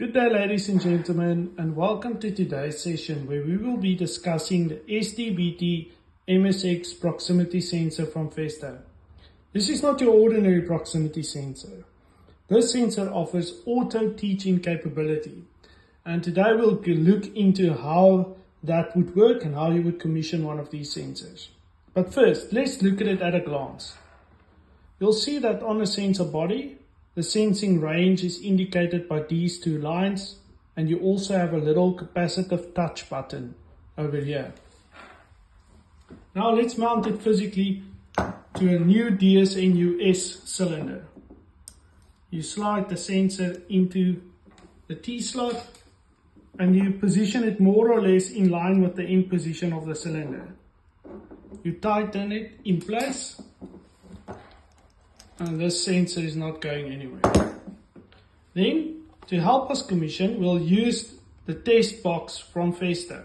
Good day, ladies and gentlemen, and welcome to today's session where we will be discussing the STBT MSX proximity sensor from Festo. This is not your ordinary proximity sensor. This sensor offers auto teaching capability, and today we'll look into how that would work and how you would commission one of these sensors. But first, let's look at it at a glance. You'll see that on the sensor body, the sensing range is indicated by these two lines, and you also have a little capacitive touch button over here. Now let's mount it physically to a new DSN-US cylinder. You slide the sensor into the T-slot and you position it more or less in line with the end position of the cylinder. You tighten it in place, and this sensor is not going anywhere. Then, to help us commission, we'll use the test box from Festo.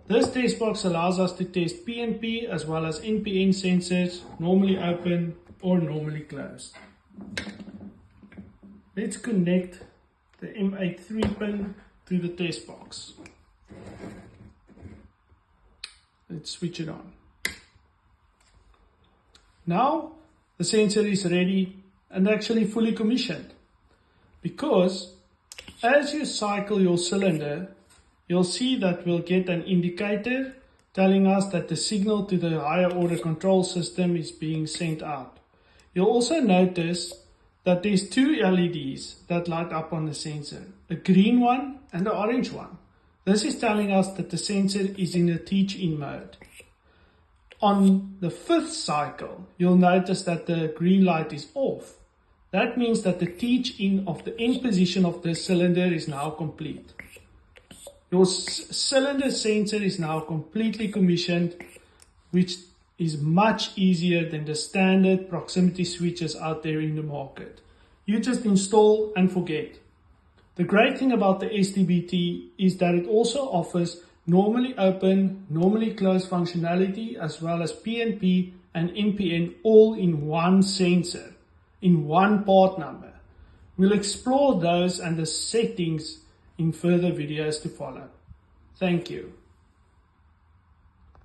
This test box allows us to test PNP as well as NPN sensors, normally open or normally closed. Let's connect the M83 pin to the test box. Let's switch it on. Now, the sensor is ready and actually fully commissioned, because as you cycle your cylinder, you'll see that we'll get an indicator telling us that the signal to the higher order control system is being sent out. You'll also notice that there's two LEDs that light up on the sensor, a green one and an orange one. This is telling us that the sensor is in a teach-in mode. On the fifth cycle, you'll notice that the green light is off. That means that the teach-in of the end position of the cylinder is now complete. Your cylinder sensor is now completely commissioned, which is much easier than the standard proximity switches out there in the market. You just install and forget. The great thing about the STBT is that it also offers normally open, normally closed functionality, as well as PNP and NPN all in one sensor, in one part number. We'll explore those and the settings in further videos to follow. Thank you.